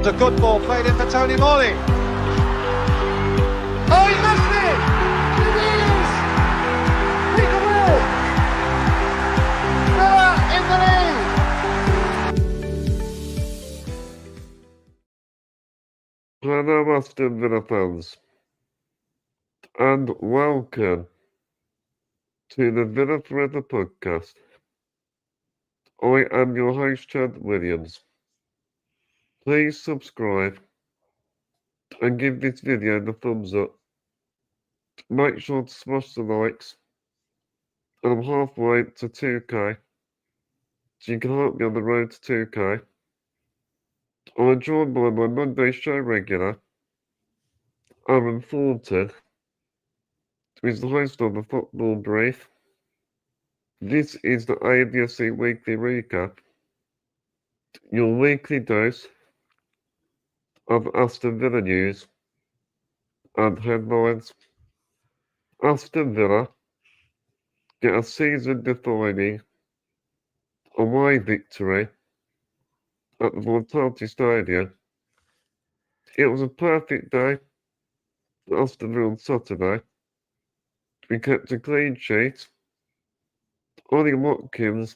It's a good ball played in for Tony Morley. Oh, he missed it! It is! Nick Will! Villa in the lead! Hello, Aston Villa fans, and welcome to the Villa Forever podcast. I am your host, Chad Williams. Please subscribe and give this video the thumbs up. Make sure to smash the likes. And I'm halfway to 2k, so you can help me on the road to 2k. I'm joined by my Monday show regular, Aaron Thornton, who is the host of the Football Brief. This is the Avfc Weekly Recap, your weekly dose of Aston Villa news and headlines. Aston Villa get a season-defining away victory at the Vitality Stadium. It was a perfect day for Aston Villa on Saturday. We kept a clean sheet. Ollie Watkins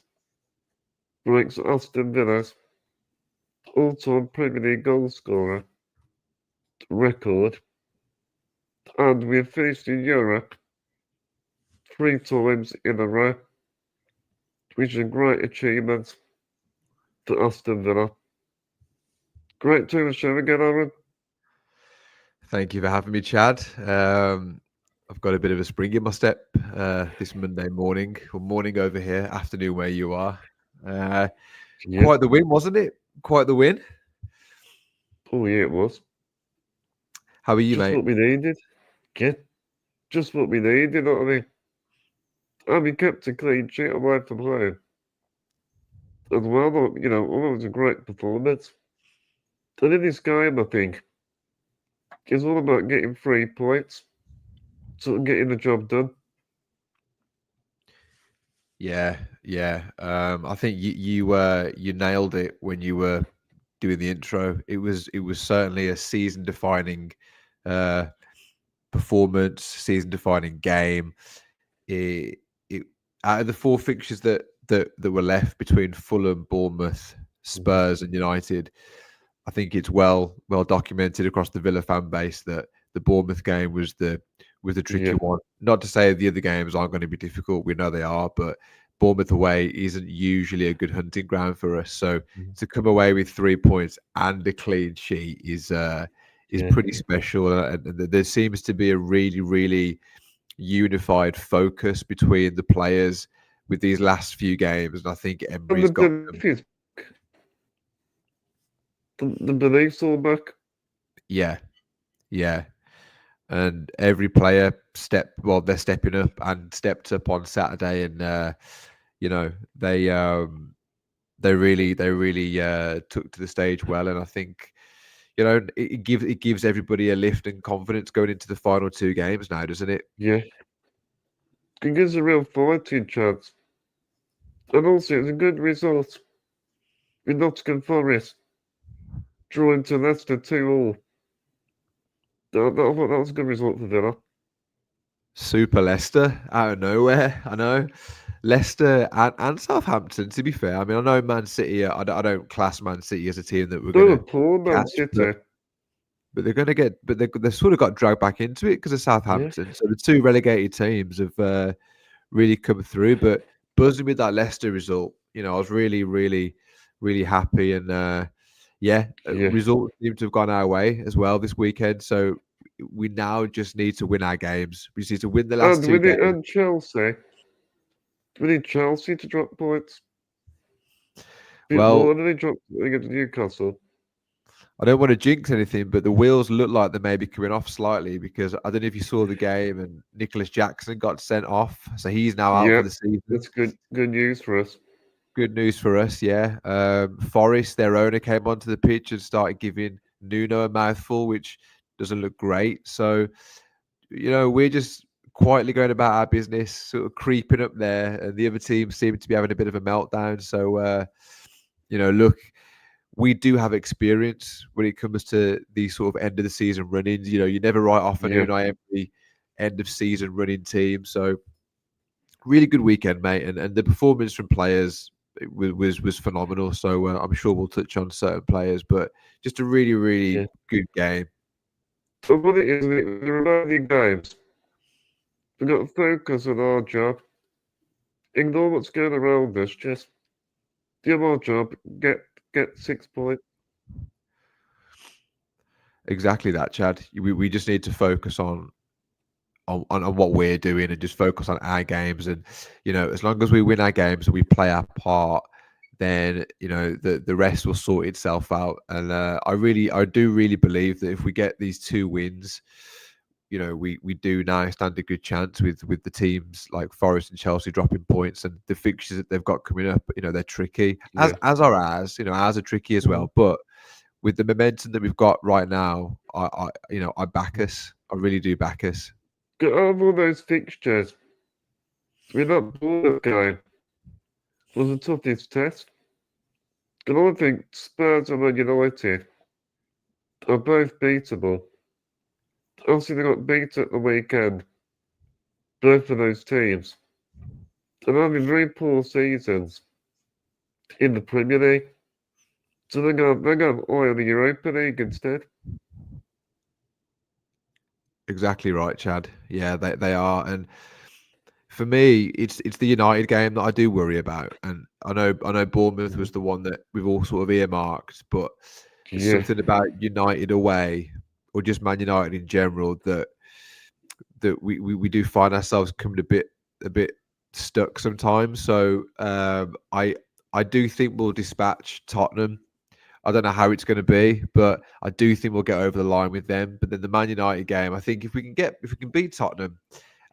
breaks Aston Villa's all-time Premier League goal scorer record, and we have finished in Europe 3 times in a row, which is a great achievement for Aston Villa. Great to the show again, Aaron. Thank you for having me, Chad. I've got a bit of a spring in my step this Monday morning, or morning over here, afternoon where you are. Quite the win, wasn't it? Quite the win. Oh, yeah, it was. How are you, just mate? Just what we needed. Yeah, just what we needed, you know what I mean? And we kept a clean sheet away from home. As well, you know, it was a great performance. And in this game, I think, it's all about getting 3 points, sort of getting the job done. Yeah. I think you nailed it when you were doing the intro. It was certainly a season-defining performance, season-defining game. Out of the 4 fixtures that were left between Fulham, Bournemouth, Spurs, and United, I think it's well documented across the Villa fan base that the Bournemouth game was the tricky one. Not to say the other games aren't going to be difficult. We know they are, but Bournemouth away isn't usually a good hunting ground for us. So to come away with 3 points and a clean sheet is pretty special. And there seems to be a really, really unified focus between the players with these last few games. And I think Emery's got them. The belief's all back. Yeah. And every player they're stepping up and stepped up on Saturday, and they really took to the stage well. And I think it gives everybody a lift and confidence going into the final 2 games now, doesn't it? Yeah, it gives a real fighting chance, and also it's a good result with Nottingham Forest drawing to Leicester 2-2. I thought that was a good result for Villa. Super Leicester out of nowhere. I know Leicester and Southampton. To be fair, I mean, I know Man City. I don't class Man City as a team that we're going to poor Man City. But they're going to get. But they've sort of got dragged back into it because of Southampton. Yeah. So the 2 relegated teams have really come through. But buzzing with that Leicester result, I was really, really, really happy. And results seem to have gone our way as well this weekend. So we now just need to win our games. We just need to win the last 2 games. And Chelsea. We need Chelsea to drop points. More than they dropped against Newcastle. I don't want to jinx anything, but the wheels look like they may be coming off slightly, because I don't know if you saw the game and Nicholas Jackson got sent off. So he's now out for the season. That's good news for us. Good news for us, yeah. Forest, their owner, came onto the pitch and started giving Nuno a mouthful, which doesn't look great. So, we're just quietly going about our business, sort of creeping up there, and the other team seem to be having a bit of a meltdown. So, look, we do have experience when it comes to these sort of end of the season run-ins. You know, you never write off an Yeah. Unai Emery end of season running team. So really good weekend, mate, and the performance from players was phenomenal. So I'm sure we'll touch on certain players, but just a really Yeah. good game. But what it is, the remaining games, we've got to focus on our job. Ignore what's going around us. Just do our job. Get 6 points. Exactly that, Chad. We just need to focus on what we're doing and just focus on our games. And you know, as long as we win our games and we play our part, then you know the rest will sort itself out. And I do really believe that if we get these 2 wins, you know, we do now stand a good chance with the teams like Forest and Chelsea dropping points, and the fixtures that they've got coming up. You know, they're tricky, Yeah. as are ours. You know, ours are tricky as well, but with the momentum that we've got right now, I back us. I really do back us. Get over all those fixtures. We're not Bournemouth game. Was the toughest test. And I think Spurs and Man United are both beatable. Obviously, they got beat at the weekend. Both of those teams. And having very poor seasons in the Premier League. So they're going to eye on the Europa League instead. Exactly right, Chad. Yeah, they are. And for me, it's the United game that I do worry about. And I know Bournemouth was the one that we've all sort of earmarked, but there's Yeah. something about United away or just Man United in general that we do find ourselves coming a bit stuck sometimes. So I do think we'll dispatch Tottenham. I don't know how it's going to be, but I do think we'll get over the line with them. But then the Man United game, I think if we can beat Tottenham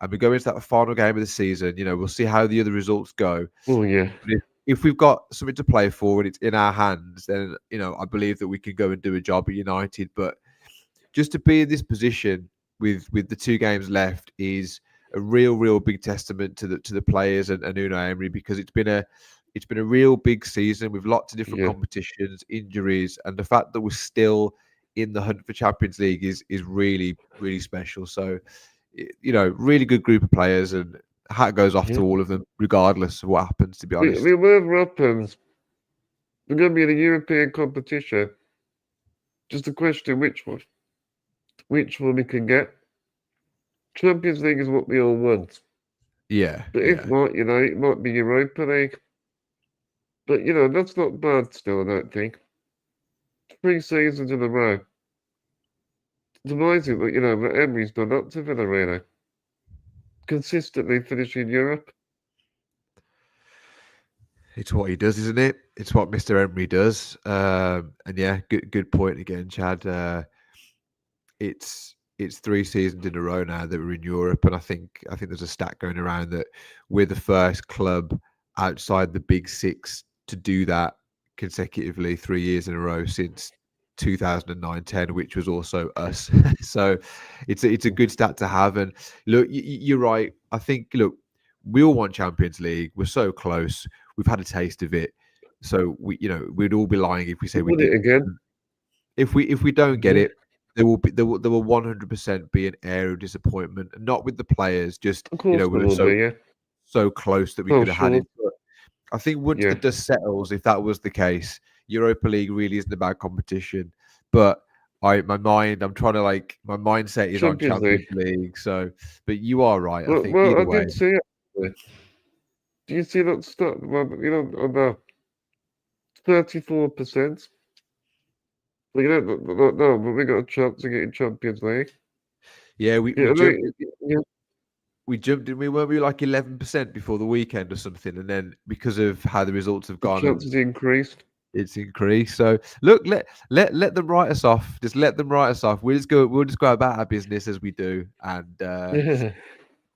and we go into that final game of the season, you know, we'll see how the other results go. Oh, yeah. But if we've got something to play for and it's in our hands, then you know I believe that we can go and do a job at United. But just to be in this position with the 2 games left is a real big testament to the players and Unai Emery, because it's been a real big season with lots of different Yeah. competitions, injuries, and the fact that we're still in the hunt for Champions League is really special. So you know, really good group of players, and hat goes off Yeah. to all of them, regardless of what happens. To be honest, Whatever happens, we're going to be in a European competition. Just a question which one we can get. Champions League is what we all want. yeah, But if not, you know, it might be Europa League. But, you know, that's not bad still, I don't think. 3 seasons in a row. It's amazing that, you know, that Emery's done up to Villa, really. Consistently finishing Europe. It's what he does, isn't it? It's what Mr. Emery does. And yeah, good point again, Chad. It's 3 seasons in a row now that we're in Europe, and I think there's a stat going around that we're the first club outside the Big Six to do that consecutively 3 years in a row since 2009-10, which was also us. So it's a good stat to have. And look, you're right. I think we all want Champions League. We're so close. We've had a taste of it. So we'd all be lying if we say we Won it did. again. If we don't get Yeah. it, there will 100% be an air of disappointment, and not with the players. Just Of course there we're will be, yeah. so close that we Oh, could have had sure. it. But I think once Yeah. the dust settles, if that was the case, Europa League really isn't a bad competition. But I'm trying to my mindset is on Champions Champions League. League. So, but you are right. I think Well, either I way, did see it. Actually. Do you see that stat? Well, you know, on the 34%. Well, you know, no, but we got a chance to get in Champions League. yeah, we Yeah, jumped. yeah. We jumped in. We weren't we like 11% before the weekend or something, and then because of how the results have The gone, chances increased. it's increased. So look, let them write us off. Just let them write us off. We'll just go about our business as we do, and Yeah.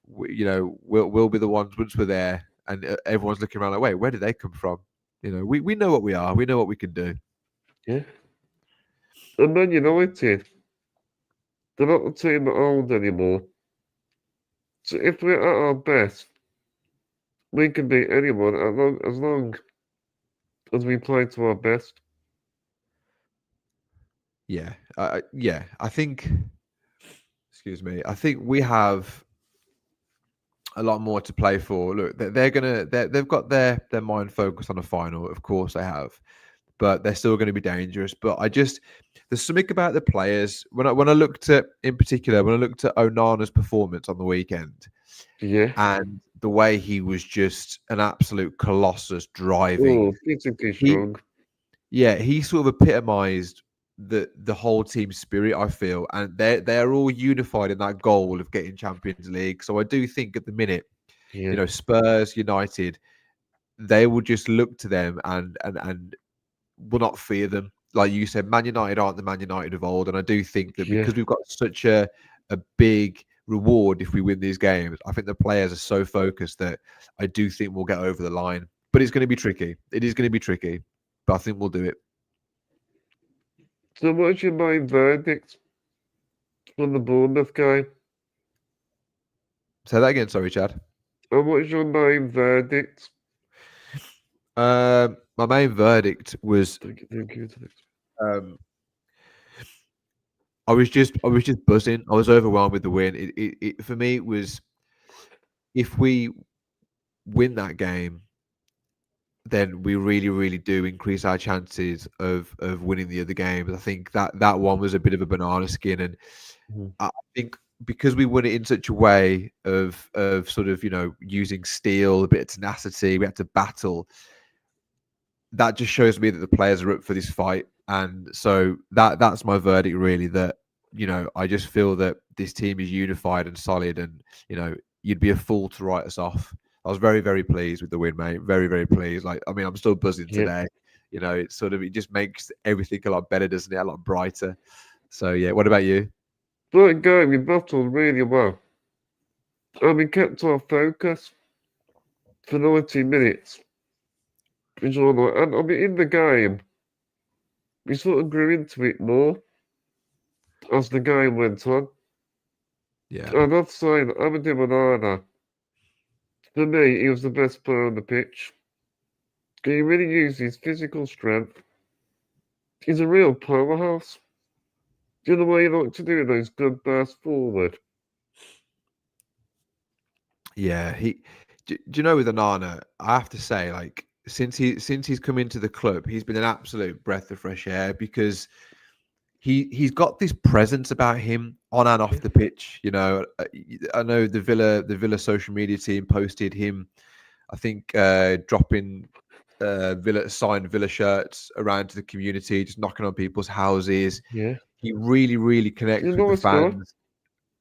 we'll be the ones once we're there, and everyone's looking around like, wait, where did they come from? You know, we know what we are. We know what we can do. Yeah. And Man United, they're not the team that old anymore. So if we're at our best, we can beat anyone as long as we play to our best. Yeah, I think. Excuse me. I think we have a lot more to play for. Look, they've got their mind focused on a final. Of course, they have, but they're still going to be dangerous. But there's something about the players when I looked at, in particular, when I looked at Onana's performance on the weekend Yeah. and the way he was just an absolute colossus driving. Oh, physically He strong. Yeah, he sort of epitomised the whole team spirit, I feel, and they're all unified in that goal of getting Champions League. So I do think at the minute, Yeah. Spurs, United, they will just look to them and will not fear them. Like you said, Man United aren't the Man United of old, and I do think that Yeah. because we've got such a big reward if we win these games, I think the players are so focused that I do think we'll get over the line. But it's going to be tricky. It is going to be tricky, but I think we'll do it. So what's your main verdict on the Bournemouth game? Say that again, sorry, Chad. And what's your main verdict? My main verdict was Thank you. um, I was just buzzing. I was overwhelmed with the win. It for me it was, if we win that game, then we really, really do increase our chances of winning the other games. I think that one was a bit of a banana skin, and Mhm. I think because we won it in such a way of sort of using steel, a bit of tenacity, we had to battle. That just shows me that the players are up for this fight, and so that's my verdict really. That I just feel that this team is unified and solid, and you'd be a fool to write us off. I was very, very pleased with the win, mate. Very, very pleased. Like, I mean, I'm still buzzing Yeah. today. It just makes everything a lot better, doesn't it? A lot brighter. So yeah, what about you? That game, we battled really well. And we kept our focus for 90 minutes. Which all right. And I mean, in the game, we sort of grew into it more as the game went on. Yeah, And I'd say that Amadi Manana, for me, he was the best player on the pitch. He really used his physical strength. He's a real powerhouse. Do you know what he like to do those good bursts forward? yeah. Do you know with Onana, I have to say, like since he's come into the club, he's been an absolute breath of fresh air because he's got this presence about him on and off the pitch. I know the Villa social media team posted him, I think, dropping signed Villa shirts around to the community, just knocking on people's houses. Yeah. He really, really He's a connects with the nice guy. fans.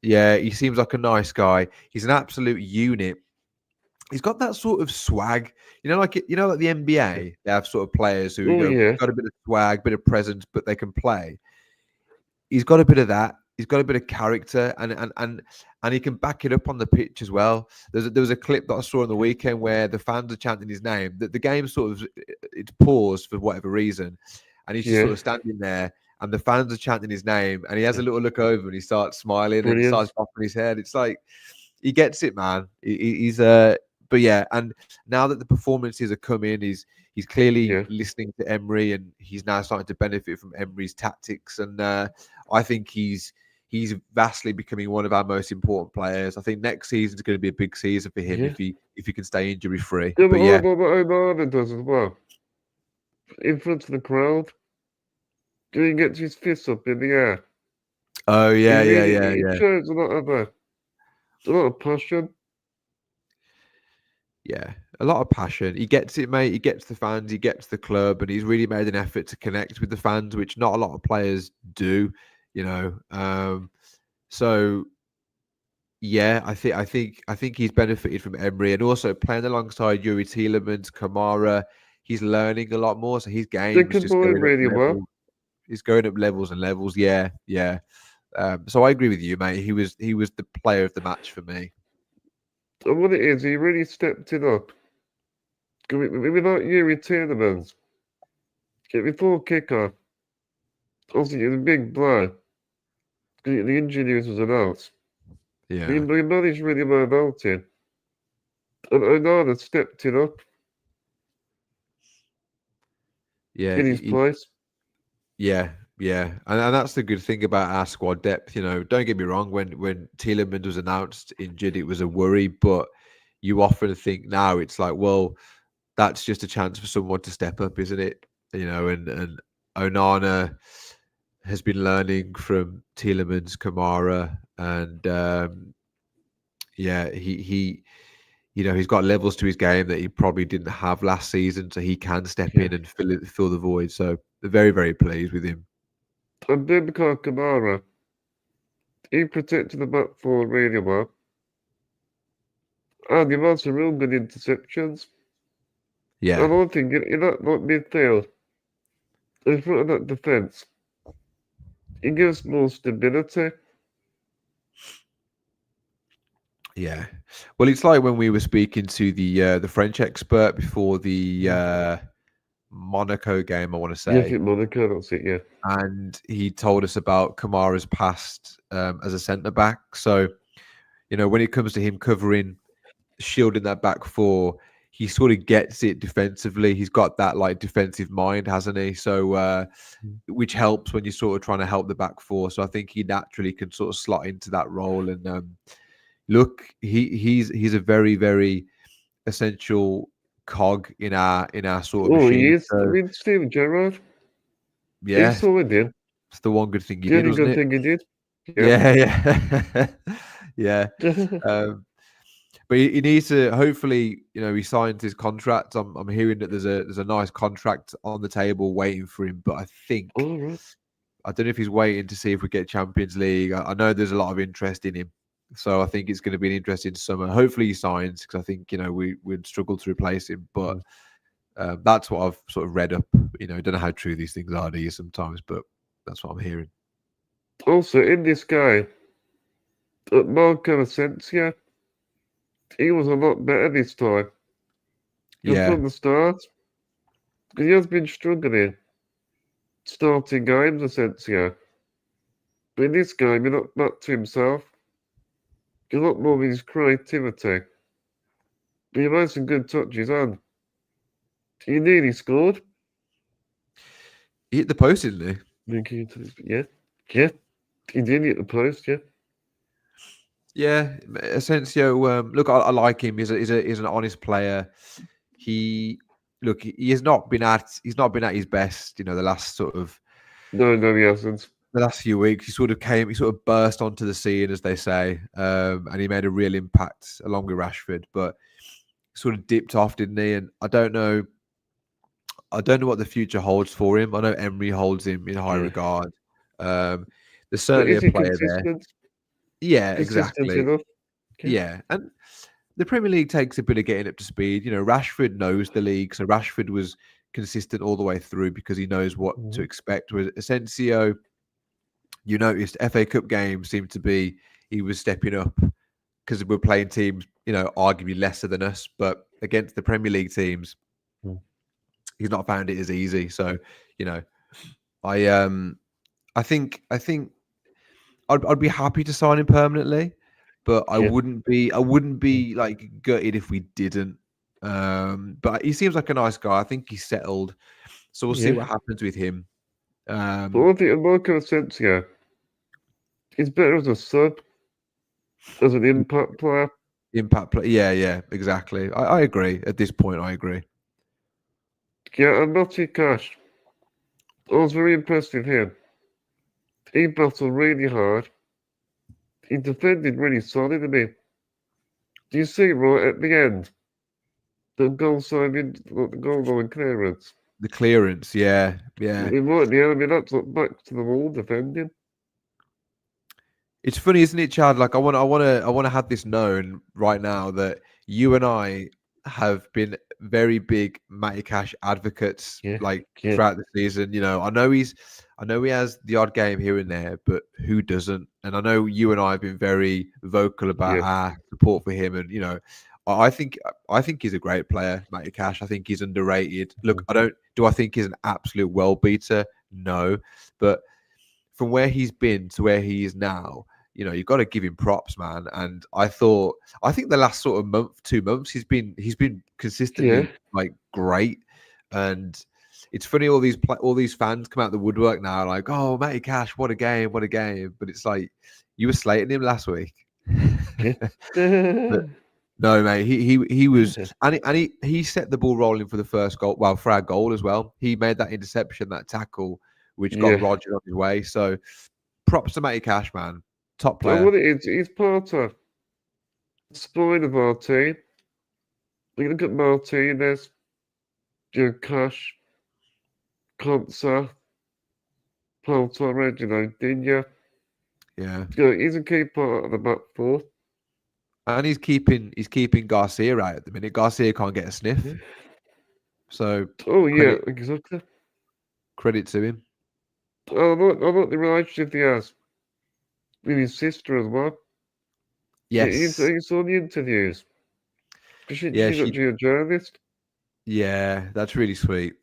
Yeah, he seems like a nice guy. He's an absolute unit. He's got that sort of swag, like the NBA. They have sort of players who Oh, yeah. got a bit of swag, bit of presence, but they can play. He's got a bit of that. He's got a bit of character, and he can back it up on the pitch as well. There was a clip that I saw on the weekend where the fans are chanting his name. The game sort of it's paused for whatever reason, and he's just sort Yeah. of standing there, and the fans are chanting his name, and he has a little look over and he starts smiling and Brilliant. starts bopping his head. It's like he gets it, man. He's but yeah, and now that the performances are coming, he's clearly Yeah. listening to Emery, and he's now starting to benefit from Emery's tactics. And I think he's vastly becoming one of our most important players. I think next season is going to be a big season for him Yeah. if he can stay injury free. Yeah, But yeah, what Onana does as well. In front of the crowd. He gets his fists up in the air. oh yeah, He shows a lot of passion. yeah. A lot of passion. He gets it, mate. He gets the fans. He gets the club, and he's really made an effort to connect with the fans, which not a lot of players do. So yeah, I think he's benefited from Emery, and also playing alongside Yuri Tielemans, Kamara. He's learning a lot more, so his They game is just combine going up really well. levels. He's going up levels and levels. Yeah, yeah. So I agree with you, mate. He was the player of the match for me. And what it is, he really stepped it up. Without Yuri Tielemans, before kickoff, obviously it was a big blow. The injury news was announced. Yeah, He managed really well without him. And Onana stepped it up yeah, in his place. yeah. Yeah, and that's the good thing about our squad depth. Don't get me wrong. When Tielemans was announced injured, it was a worry. But you often think now it's like, well, that's just a chance for someone to step up, isn't it? And Onana has been learning from Tielemans, Kamara, and yeah, he's got levels to his game that he probably didn't have last season, so he can step in and fill the void. So very, very pleased with him. And then Kamara, he protected the back four really well. And you've had some real good interceptions. Yeah. And one thing, in that midfield, in front of that defence, he gives more stability. Yeah. Well, it's like when we were speaking to the French expert before the Monaco game, I want to say. Yeah, I think Monaco, that's it, yeah. And he told us about Kamara's past as a centre back. So, when it comes to him covering, shielding that back four, he sort of gets it defensively. He's got that like defensive mind, hasn't he? So, which helps when you're sort of trying to help the back four. So I think he naturally can sort of slot into that role. And look, he's a very, very essential cog in our sort of machine. He is. So, I mean, Steven Gerrard, yeah, he's solid in. it's the one good thing he The did, only wasn't good it? thing he did. Yeah. Yeah. But he needs to. Hopefully, he signed his contract. I'm hearing that there's a nice contract on the table waiting for him. But I think All right. I don't know if he's waiting to see if we get Champions League. I know there's a lot of interest in him, so I think it's going to be an interesting summer. Hopefully, he signs because I think we'd struggle to replace him. But that's what I've sort of read up. Don't know how true these things are, do you, sometimes? But that's what I'm hearing. Also, in this guy, Marco Asensio, he was a lot better this time. Yeah. From the start, he has been struggling starting games, Asensio. But in this game, he looked back to himself. He looked more with his creativity. But he made some good touches, and he nearly scored. He hit the post, didn't he? Yeah. He did hit the post, yeah. Yeah, Asensio. Look, I like him. He's an honest player. He has not been at his best. The last sort of No, he hasn't. The last few weeks. He sort of burst onto the scene, as they say, and he made a real impact along with Rashford. But sort of dipped off, didn't he? And I don't know what the future holds for him. I know Emery holds him in high regard. There's certainly a player there. Yeah, exactly. Enough. Okay. Yeah, and the Premier League takes a bit of getting up to speed. Rashford knows the league, so Rashford was consistent all the way through because he knows what to expect. With Asensio, you noticed FA Cup games seemed to be he was stepping up because we're playing teams, arguably lesser than us, but against the Premier League teams, he's not found it as easy. So, I think I'd be happy to sign him permanently, but I wouldn't be like gutted if we didn't. But he seems like a nice guy. I think he's settled, so we'll see what happens with him. But one thing, Marco Asensio, he's better as a sub, as an impact player. Yeah, exactly. I agree. At this point, I agree. Yeah, and Matty Cash, I was very impressed with him. He battled really hard. He defended really solid. I mean, do you see right at the end? The goal line clearance. The clearance, yeah. It might be. I mean, that's back to the wall defending. It's funny, isn't it, Chad? Like I want to have this known right now that you and I have been very big Matty Cash advocates throughout the season. I know he has the odd game here and there, but who doesn't? And I know you and I have been very vocal about our support for him. And I think he's a great player, Matty Cash. I think he's underrated. Look, I think he's an absolute well beater? No, but from where he's been to where he is now, you've got to give him props, man. And I think the last sort of 2 months, he's been consistently like great. And it's funny all these fans come out the woodwork now, like, oh, Matty Cash, what a game, what a game. But it's like you were slating him last week. But no, mate, he was, and he set the ball rolling for the first goal. Well, for our goal as well, he made that interception, that tackle, which got Roger on his way. So, props to Matty Cash, man, top player. What it is, he's part of the spine of our team. You look at Martinez, Cash, Konsa, Paul Torres, Dinya. Yeah, He's a key part of the back four. and he's keeping Garcia out at the minute. Garcia can't get a sniff. Yeah. So, exactly. Credit to him. I like the relationship he has with his sister as well. Yes. You saw the interviews. She's actually a journalist. Yeah, that's really sweet.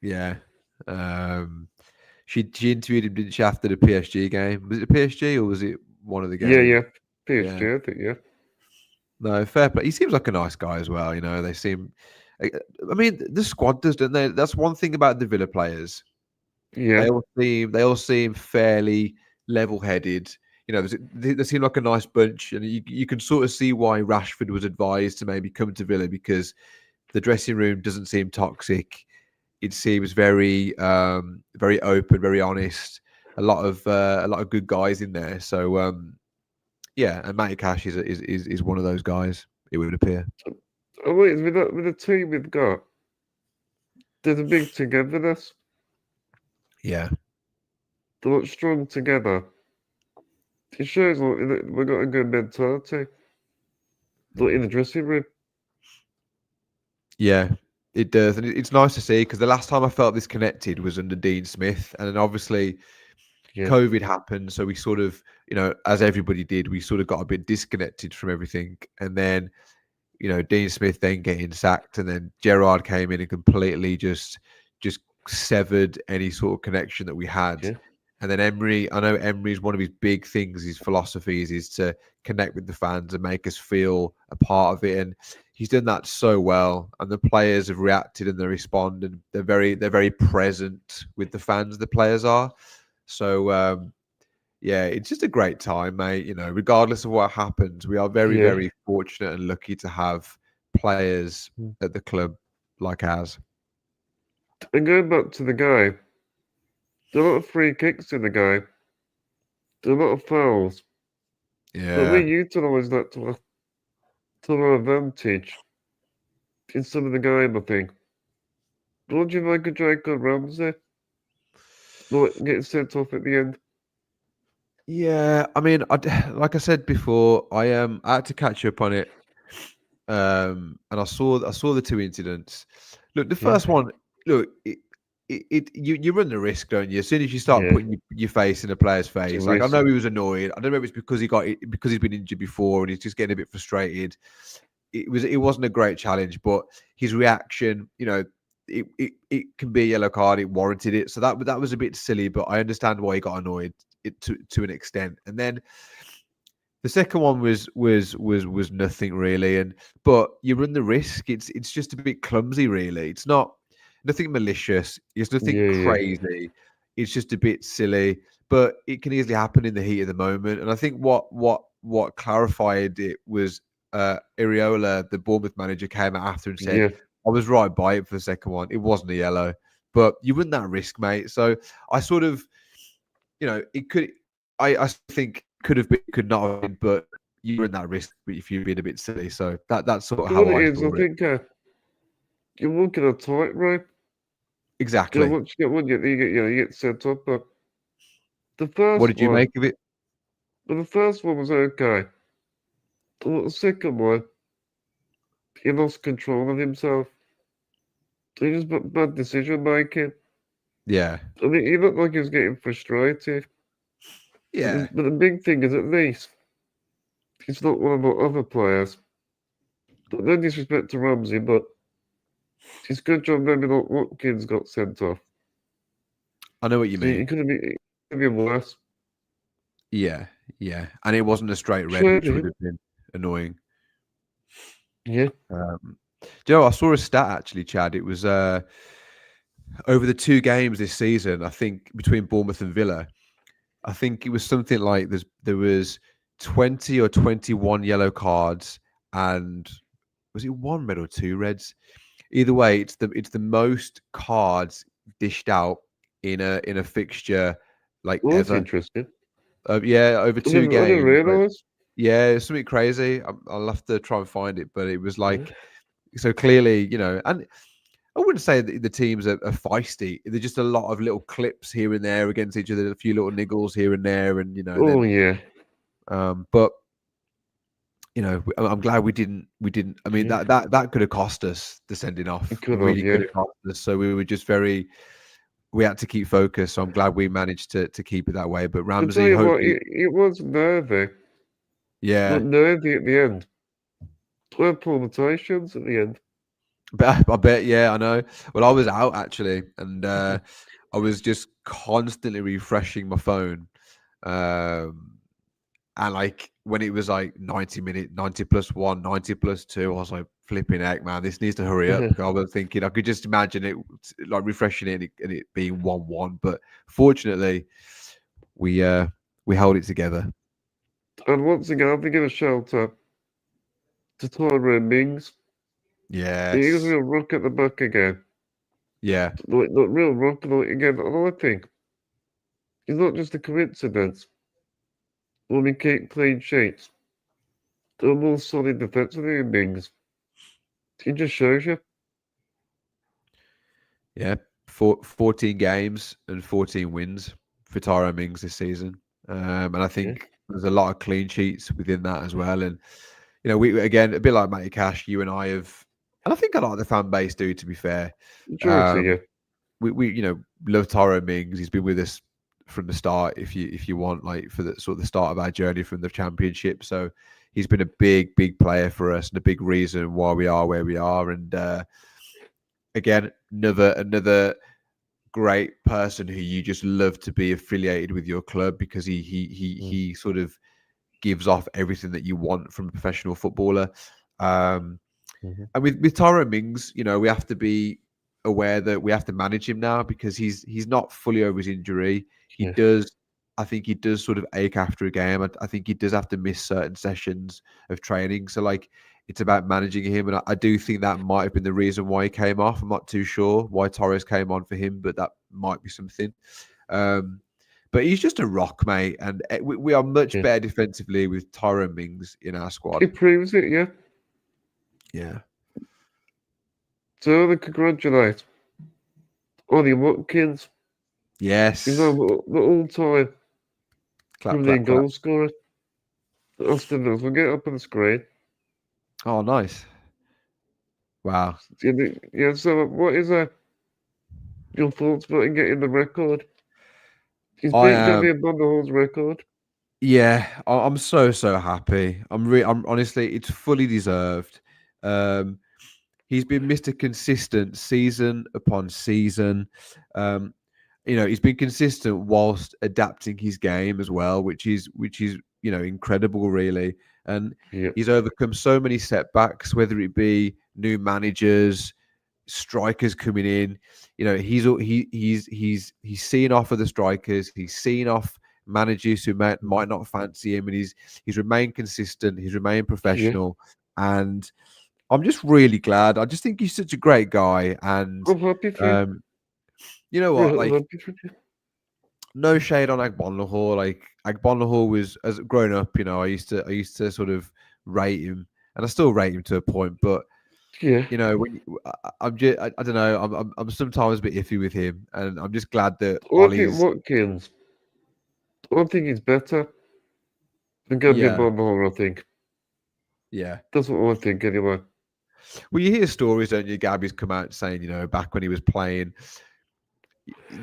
Yeah. She interviewed him, didn't she, after the PSG game? Was it the PSG or was it one of the games? Yeah. PSG, I think, yeah. No, fair play. He seems like a nice guy as well. They seem. I mean, the squad does, don't they? That's one thing about the Villa players. Yeah. They all seem fairly level-headed. They seem like a nice bunch, and you can sort of see why Rashford was advised to maybe come to Villa, because the dressing room doesn't seem toxic. It seems very, very open, very honest. A lot of good guys in there. So, yeah, and Matty Cash is one of those guys. It would appear. Oh wait, with the team we've got, there's a big togetherness. Yeah, They look strong together. It shows we've got a good mentality. Like in the dressing room. Yeah, it does, and it's nice to see, because the last time I felt this connected was under Dean Smith, and then obviously COVID happened, so we sort of, as everybody did, we sort of got a bit disconnected from everything, and then, Dean Smith then getting sacked, and then Gerrard came in and completely just severed any sort of connection that we had. Yeah. And then Emery, I know Emery's one of his big things, his philosophies is to connect with the fans and make us feel a part of it. And he's done that so well. And the players have reacted and they respond, and they're very present with the fans, the players are. So yeah, it's just a great time, mate. Regardless of what happens, we are very, very fortunate and lucky to have players at the club like ours. And going back to the game, there are a lot of free kicks in the game. There are a lot of fouls. Yeah. But we utilise that to our advantage in some of the game, I think. What do you make of Jacob Ramsey? Getting sent off at the end? Yeah, I mean, like I said before, I had to catch up on it, and I saw the two incidents. Look, the first one, look, you run the risk, don't you? As soon as you start putting your face in a player's face, like I know he was annoyed. I don't know if it's because he's been injured before and he's just getting a bit frustrated. It wasn't a great challenge, but his reaction, it can be a yellow card. It warranted it, so that was a bit silly. But I understand why he got annoyed to an extent. And then the second one was nothing really. But you run the risk. It's just a bit clumsy, really. It's nothing malicious. It's nothing crazy. It's just a bit silly, but it can easily happen in the heat of the moment. And I think what clarified it was Iriola, the Bournemouth manager, came out after and said, I was right by it for the second one. It wasn't a yellow, but you run that risk, mate. So I sort of, it could, I think could have been, could not have been, but you run that risk if you've been a bit silly. So that's sort of how I saw it. think you're walking a tightrope. Exactly. Once you get one, you get sent off. But the first what did you make of it? Well, the first one was okay. The second one, he lost control of himself. He just bad decision making. Yeah. I mean, he looked like he was getting frustrated. Yeah. But the big thing is, at least, he's not one of the other players. No disrespect to Ramsey, but it's good job maybe not Watkins got sent off. I know what you mean. It could have been worse. Yeah. And it wasn't a straight red, which would have been annoying. Yeah. I saw a stat actually, Chad. It was over the 2 games this season, I think between Bournemouth and Villa, I think it was something like there was 20 or 21 yellow cards, and was it 1 red or 2 reds? Either way, it's the most cards dished out in a fixture like Well, that's ever. interesting. Yeah, over I 2 didn't games. realise. Yeah, it's something crazy. I'll have to try and find it, but it was Yeah. like so clearly, and I wouldn't say that the teams are feisty. There's just a lot of little clips here and there against each other, a few little niggles here and there, and Oh yeah. but I'm glad we didn't. I mean, Yeah. that could have cost us the sending off. It could Really have, could yeah. have cost us. So we were just we had to keep focused. So I'm glad we managed to keep it that way. But I tell Ramsey, you what, hopefully, it was nervy, yeah. but nervy at the end. 12 palpitations at the end. But I bet, yeah, I know. Well, I was out actually, and I was just constantly refreshing my phone. And like when it was like 90 minutes, 90 plus 1, 90 plus 2, I was like, flipping heck, man, this needs to hurry up. I was thinking, I could just imagine it like refreshing it and it being 1-1. But fortunately, we held it together. And once again, I'm going to shout out to Tyrone Mings. Yeah. He is a real rock at the back again. Yeah. Like, not real rock. Like, again, another thing. It's not just a coincidence. When we keep clean sheets, they're more solid defensively in Mings. It just shows you. Yeah. 14 games and 14 wins for Tyrone Mings this season. And I think there's a lot of clean sheets within that as well. And, we, again, a bit like Matty Cash, you and I have, and I think a lot of the fan base do, to be fair. Majority, yeah. We love Tyrone Mings. He's been with us from the start, if you want, like for the sort of the start of our journey from the Championship. So he's been a big player for us and a big reason why we are where we are. And again, another great person who you just love to be affiliated with your club, because he sort of gives off everything that you want from a professional footballer. And with Tyrone Mings, we have to be aware that we have to manage him now, because he's not fully over his injury. I think he does sort of ache after a game. I think he does have to miss certain sessions of training. So like, it's about managing him. And I do think that might have been the reason why he came off. I'm not too sure why Torres came on for him, but that might be something. But he's just a rock, mate. And we are much better defensively with Tyrone Mings in our squad. He proves it, yeah. Yeah. So, congratulate Ollie Watkins. Yes. He's the all-time Premier goal scorer. Aston Villa. We'll get it up on the screen. Oh, nice. Wow. Yeah, so what is your thoughts about him getting the record? He's beat Javier Bondahall's record. Yeah, I'm so happy. I'm honestly, it's fully deserved. He's been Mr. Consistent season upon season. He's been consistent whilst adapting his game as well, which is incredible, really. And he's overcome so many setbacks, whether it be new managers, strikers coming in. He's seen off of the strikers. He's seen off managers who might not fancy him, and he's remained consistent. He's remained professional, and I'm just really glad. I just think he's such a great guy, and I'm happy for you. You know what? I'm happy for you. No shade on Agbonlahor. Like Agbonlahor was, as growing up, I used to sort of rate him, and I still rate him to a point. But I'm just, I don't know. I'm sometimes a bit iffy with him, and I'm just glad that Ollie's. Watkins. I think he's better than Gabriel Bondahall, I think. Yeah, that's what I think anyway. Well, you hear stories, don't you? Gabby's come out saying, back when he was playing,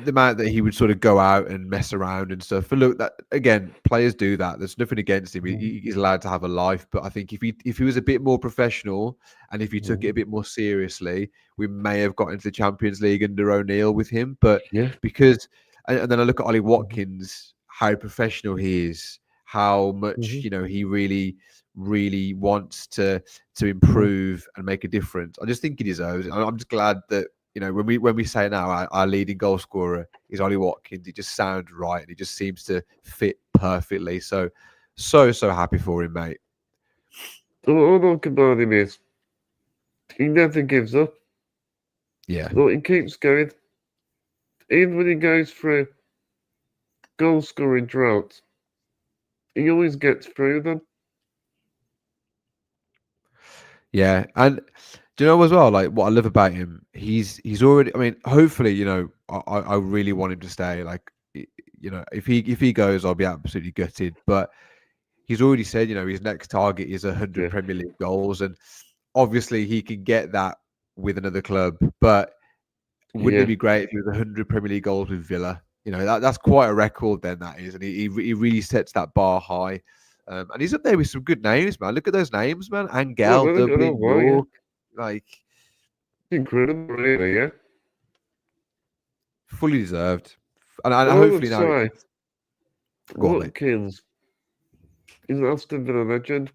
the amount that he would sort of go out and mess around and stuff. But look, that again, players do that. There's nothing against him. He's allowed to have a life. But I think if he was a bit more professional and if he took it a bit more seriously, we may have got into the Champions League under O'Neill with him. But because, and then I look at Ollie Watkins, how professional he is, how much he really wants to improve and make a difference. I just think he deserves it. I'm just glad that when we say now our leading goal scorer is Ollie Watkins, it just sounds right and it just seems to fit perfectly. So happy for him, mate. All I like about him is he never gives up. Yeah. He keeps going. Even when he goes through goal scoring droughts, he always gets through them. Yeah, and do you know as well, like what I love about him? He's already. I mean, hopefully, I really want him to stay. Like, if he goes, I'll be absolutely gutted. But he's already said, his next target is 100 Yeah. Premier League goals, and obviously he can get that with another club. But wouldn't it be great if he was 100 Premier League goals with Villa? That's quite a record. Then that is, and he really sets that bar high. And he's up there with some good names, man. Look at those names, man. Angel, I don't know Dublin, why, York. Like, incredible, really, yeah. fully deserved. And I hopefully would now. say Go on, mate. Watkins is an Aston Villa legend.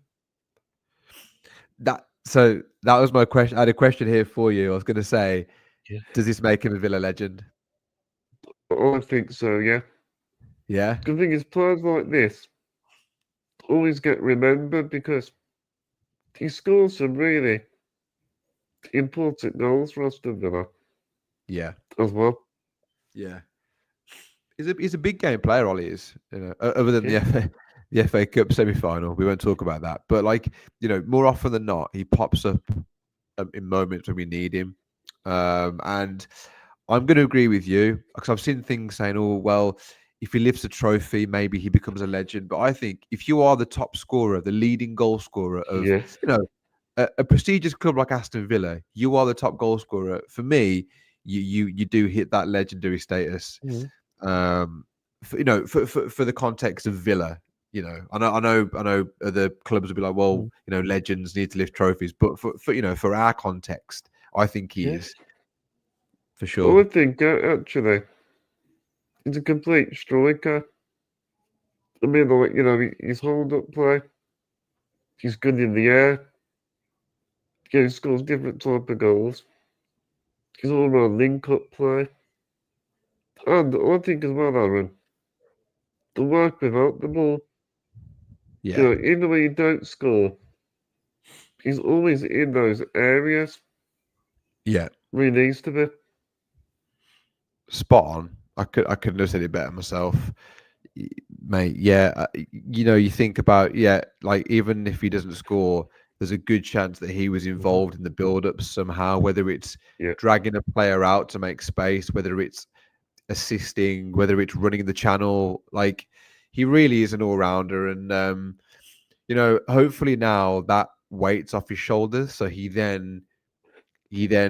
So that was my question. I had a question here for you. I was going to say, does this make him a Villa legend? I think so, yeah. Yeah. The thing is, players like this always get remembered because he scores some really important goals for Aston Villa. Yeah. As well. Yeah. He's a big game player, Ollie is. Other than the FA Cup semi-final, we won't talk about that. But more often than not, he pops up in moments when we need him. And I'm going to agree with you because I've seen things saying, "Oh, well, if he lifts a trophy, maybe he becomes a legend." But I think if you are the top scorer, the leading goal scorer of a prestigious club like Aston Villa, you are the top goal scorer. For me, you do hit that legendary status. For the context of Villa, I know other clubs will be like, well, legends need to lift trophies, but for our context, I think he is for sure. Well, I think actually he's a complete striker. I mean, his hold-up play, he's good in the air. He scores different type of goals. He's all around link-up play. And I think as well, Aaron, the work without the ball. Yeah. Even when you don't score, he's always in those areas. Yeah. Where he needs to be. Spot on. I couldn't have said it better myself, mate. Yeah. You think about, like even if he doesn't score, there's a good chance that he was involved in the build-up somehow, whether it's dragging a player out to make space, whether it's assisting, whether it's running the channel. Like, he really is an all-rounder. And, hopefully now that weight's off his shoulders. So he then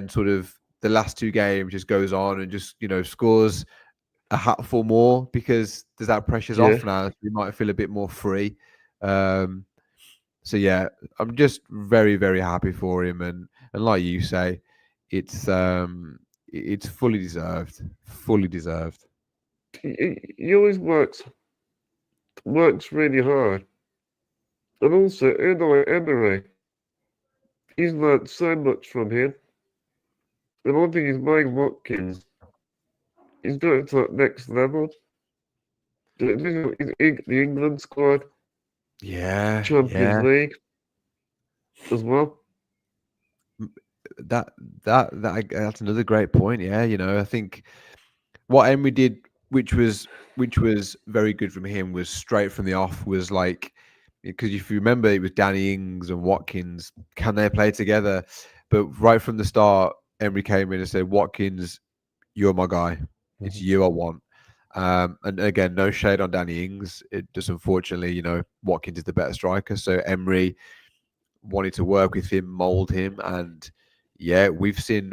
sort of the last two games just goes on and just, scores a hatful more because there's that pressure's off now. So you might feel a bit more free. So yeah, I'm just very, very happy for him, and like you say, it's fully deserved. Fully deserved. He always works really hard, and also Emery, he's learned so much from him. And one thing is, made Watkins, he's got it to that next level. The England squad, Champions League as well. That's another great point. Yeah, I think what Emery did, which was very good from him, was straight from the off. Was like, because if you remember, it was Danny Ings and Watkins. Can they play together? But right from the start, Emery came in and said, "Watkins, you're my guy. It's you I want." And again, no shade on Danny Ings. It just unfortunately, Watkins is the better striker. So Emery wanted to work with him, mold him, and we've seen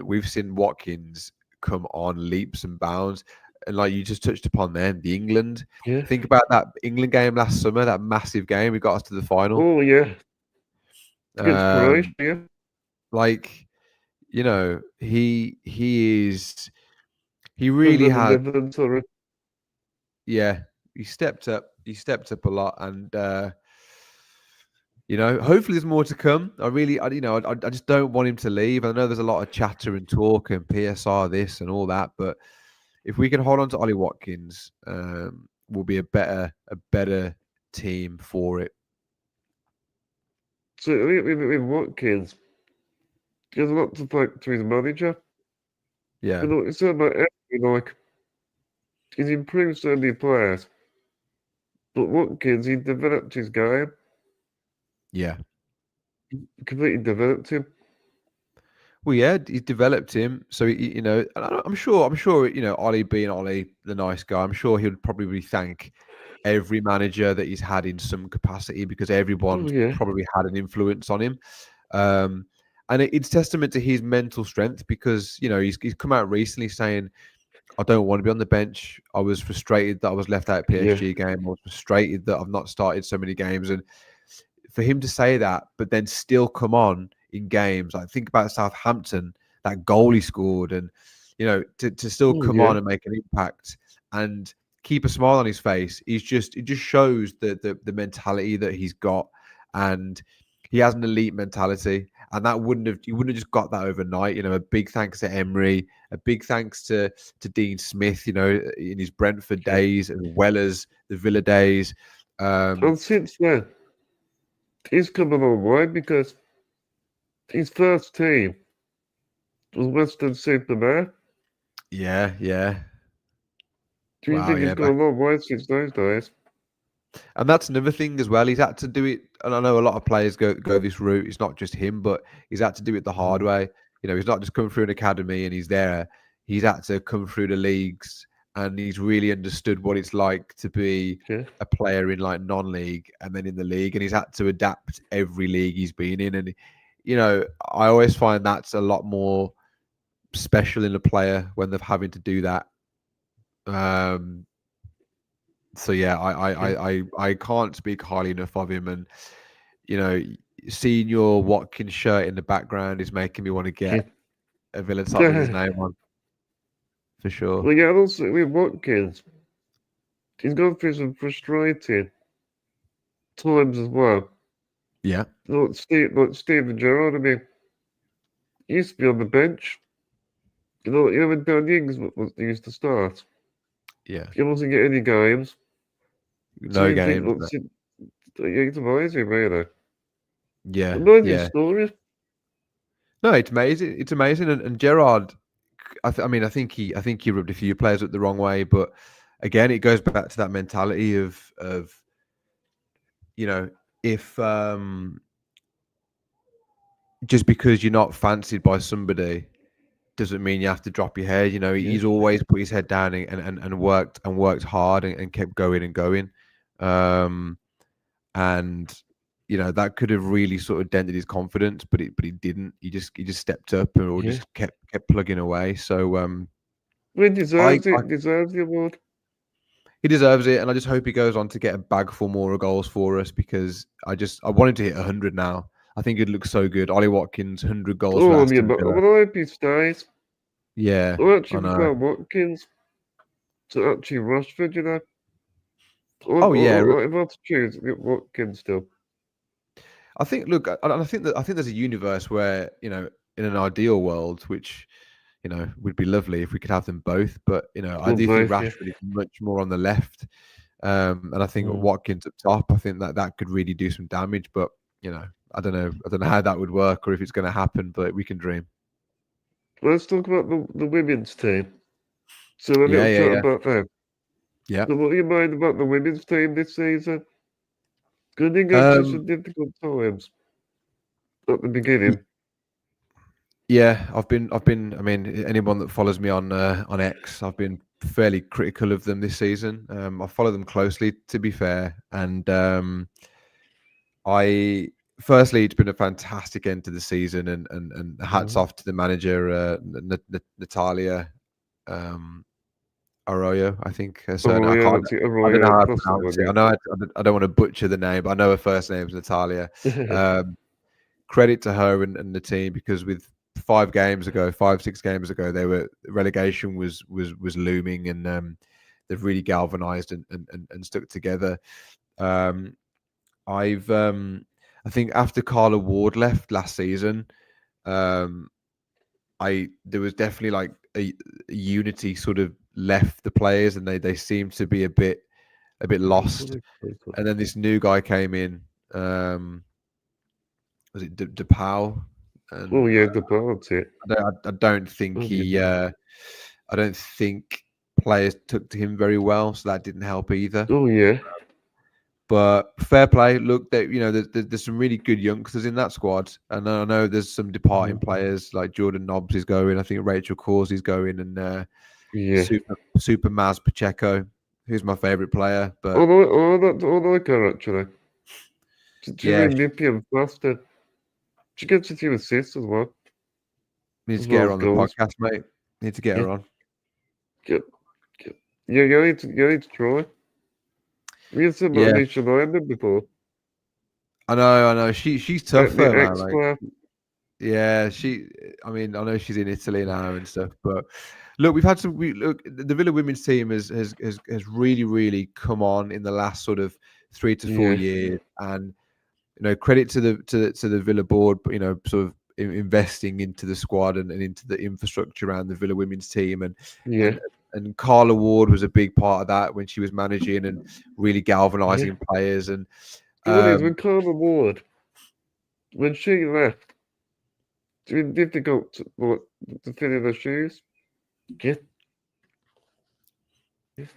Watkins come on leaps and bounds. And like you just touched upon then, the England. Think about that England game last summer, that massive game. We got us to the final. Oh yeah. Against Croatia. Like, he really had. Yeah, he stepped up a lot, and hopefully there's more to come. I just don't want him to leave. I know there's a lot of chatter and talk and PSR this and all that, but if we can hold on to Ollie Watkins, we'll be a better team for it. So I think with Watkins, there's a lot to thank to his manager. Yeah, It's not about everything, like he's improved so many players, but Watkins, he developed his game, yeah. completely developed him. Well, yeah, he's developed him. So and I'm sure, Ollie being Ollie, the nice guy, I'm sure he'll probably thank every manager that he's had in some capacity because everyone's yeah. probably had an influence on him. And it's testament to his mental strength because he's come out recently saying, "I don't want to be on the bench. I was frustrated that I was left out of PSG game. I was frustrated that I've not started so many games." And for him to say that, but then still come on in games, like think about Southampton, that goal he scored, and to still come on and make an impact and keep a smile on his face. It just shows the mentality that he's got, and he has an elite mentality, and you wouldn't have just got that overnight. A big thanks to Emery, a big thanks to Dean Smith, in his Brentford days as well as the Villa days. And since then, he's come a long way because his first team was Western Superman. Yeah. Do you think he's gone a long way since those days? And that's another thing as well. He's had to do it, and I know a lot of players go this route. It's not just him, but he's had to do it the hard way. He's not just come through an academy and he's there. He's had to come through the leagues, and he's really understood what it's like to be a player in like non-league and then in the league. And he's had to adapt every league he's been in. And I always find that's a lot more special in a player when they're having to do that. So yeah, I can't speak highly enough of him, and seeing your Watkins shirt in the background is making me want to get a Villa top with his name on, for sure. Well, yeah, also with Watkins, he's gone through some frustrating times as well. Yeah, like Steven Gerrard. I mean, he used to be on the bench. When Dan Ings used to start. Yeah, he wasn't getting any games. No games. It's amazing, really. Yeah, Amazing stories. No, it's amazing. It's amazing, and Gerrard. I think he rubbed a few players up the wrong way, but again, it goes back to that mentality of if just because you're not fancied by somebody doesn't mean you have to drop your head. He's always put his head down and worked hard and kept going and going. And that could have really sort of dented his confidence, but it didn't. He just stepped up and just kept plugging away. So he deserves the award. He deserves it, and I just hope he goes on to get a bag full more goals for us because I want him to hit 100 now. I think it looks so good. Ollie Watkins, 100 goals for Aston Villa. But I hope he stays. Yeah, I actually prefer Watkins to actually Rashford, If I have to choose, Watkins still. I think. Look, I think there's a universe where in an ideal world, which would be lovely if we could have them both. But I do think Rashford is much more on the left, and I think Watkins up top. I think that could really do some damage. But I don't know how that would work or if it's going to happen. But we can dream. Let's talk about the women's team. So a little chat about them. Yeah. So what do you mind about the women's team this season? Because I think actually some difficult times at the beginning. Yeah, I've been. I mean, anyone that follows me on X, I've been fairly critical of them this season. I follow them closely, to be fair, and firstly, it's been a fantastic end to the season, and hats off to the manager, Natalia Arroyo, I think. I don't know how to pronounce it. I know I don't want to butcher the name, but I know her first name is Natalia. Credit to her and the team, because with 5 6 games ago, relegation was looming, and they've really galvanized and stuck together. I I think after Carla Ward left last season, there was definitely like a unity sort of left the players, and they seemed to be a bit lost. And then this new guy came in. Was it DePau? Oh yeah, the balance it. I don't think I don't think players took to him very well, so that didn't help either. Oh yeah. But fair play. Look, that there's some really good youngsters in that squad, and I know there's some departing players like Jordan Nobbs is going. I think Rachel Cause is going, and Super Maz Pacheco, who's my favourite player. But I like her actually. She's really nippy and faster. She gets a few assists as well. Need to get her on the podcast, mate. Need to get her on. Yeah, you need to try. We had some Alicia Lyndon before. I know. She's tough though, man. Like, yeah, I mean, I know she's in Italy now and stuff, but look, we've had some. Look, the Villa women's team has really, really come on in the last sort of 3 to 4 years, and credit to the Villa board, sort of investing into the squad and into the infrastructure around the Villa women's team, and Carla Ward was a big part of that when she was managing and really galvanizing players. And when Carla Ward, when she left, did they go to fill in their shoes?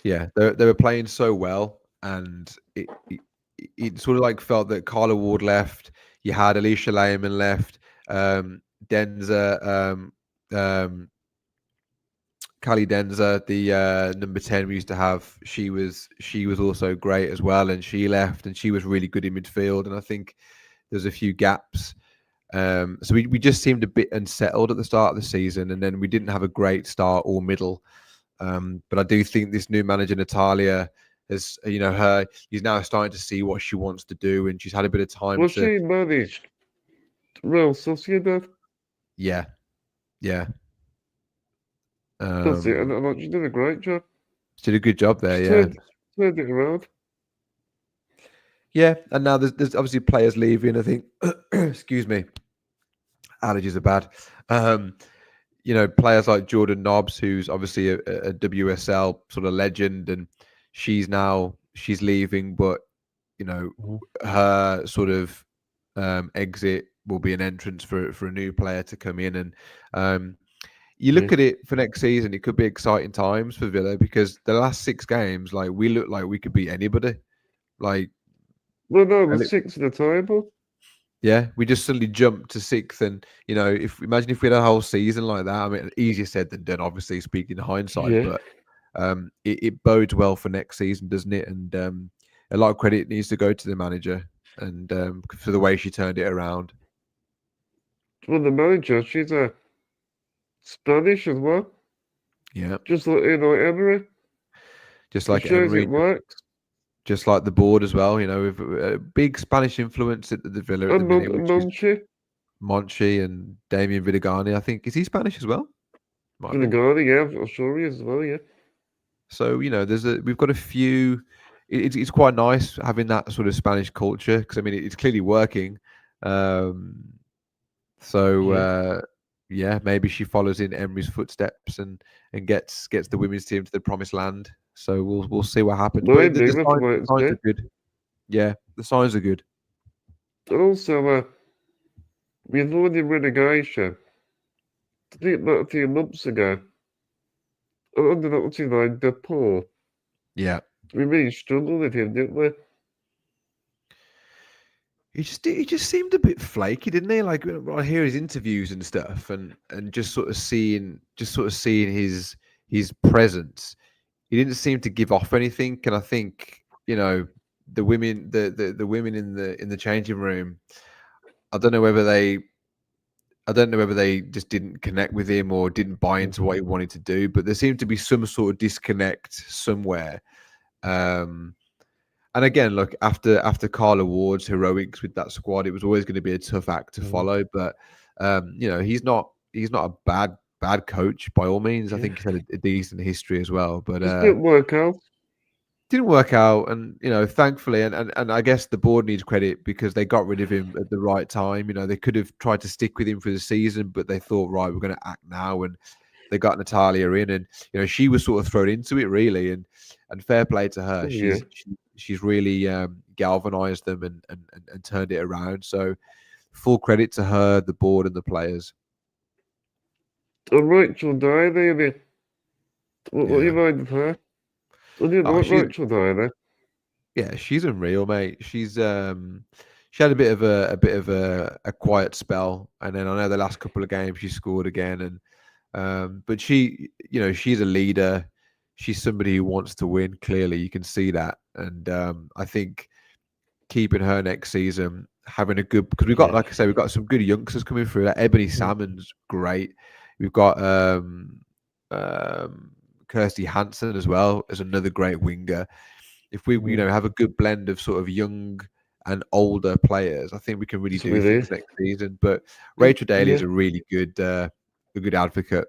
Yeah, they were playing so well, and it sort of like felt that Carla Ward left. You had Alicia Lehman left, Denza, Callie Denza, the number 10 we used to have. She was also great as well, and she left, and she was really good in midfield. And I think there's a few gaps. So we just seemed a bit unsettled at the start of the season, and then we didn't have a great start or middle. But I do think this new manager Natalia has, he's now starting to see what she wants to do, and she's had a bit of time. She managed Real Sociedad. Yeah. That's it, and she did a great job. She did a good job there. Turned it around. Yeah, and now there's obviously players leaving. I think, excuse me, allergies are bad. Players like Jordan Nobbs, who's obviously a WSL sort of legend, and she's leaving, but her sort of exit will be an entrance for a new player to come in. And you look at it for next season, it could be exciting times for Villa, because the last 6 games, like, we look like we could beat anybody. Like, well, no, we're 6th in the table. Yeah, we just suddenly jumped to 6th, and imagine if we had a whole season like that. I mean, easier said than done, obviously, speaking in hindsight, but it bodes well for next season, doesn't it? And a lot of credit needs to go to the manager, and for the way she turned it around. Well, the manager, she's a Spanish as well. Yeah, just like Emery. Just like Emery, it works. Just like the board as well, with a big Spanish influence at the Villa at the minute. Monchi and Damien Vidagani, I think. Is he Spanish as well? Vidagani, yeah, I'm sure he is as well, yeah. So, we've got a few. It's quite nice having that sort of Spanish culture, because, I mean, it's clearly working. Maybe she follows in Emery's footsteps and gets the women's team to the promised land. So we'll see what happens. But the signs are good. Yeah, the signs are good. And also, we avoided relegation. I think that a few months ago. Under that team like DePaul. Yeah. We really struggled with him, didn't we? He just seemed a bit flaky, didn't he? Like, when I hear his interviews and stuff, and just sort of seeing his presence, he didn't seem to give off anything. And I think the women in the changing room, I don't know whether they just didn't connect with him or didn't buy into what he wanted to do, but there seemed to be some sort of disconnect somewhere. And again, look, after Carla Ward's heroics with that squad, it was always going to be a tough act to follow. But he's not a bad coach by all means. I think he's had a decent history as well. But it didn't work out. didn't work out, and thankfully, and I guess the board needs credit because they got rid of him at the right time. They could have tried to stick with him for the season, but they thought, right, we're going to act now, and they got Natalia in, and she was sort of thrown into it really, and fair play to her. She's really galvanized them and turned it around. So full credit to her, the board, and the players. And Rachel Downey, what do you mind of her? I didn't like Rachel Downey. Yeah, she's unreal, mate. She's she had a bit of a quiet spell, and then I know the last couple of games she scored again, and but she, she's a leader. She's somebody who wants to win. Clearly, you can see that, and I think keeping her next season, having a good, because we've got, like I say, we've got some good youngsters coming through. Like Ebony Salmon's great. We've got Kirsty Hansen as well as another great winger. If we have a good blend of sort of young and older players, I think we can really do things next season. But Rachel Daly is a really good advocate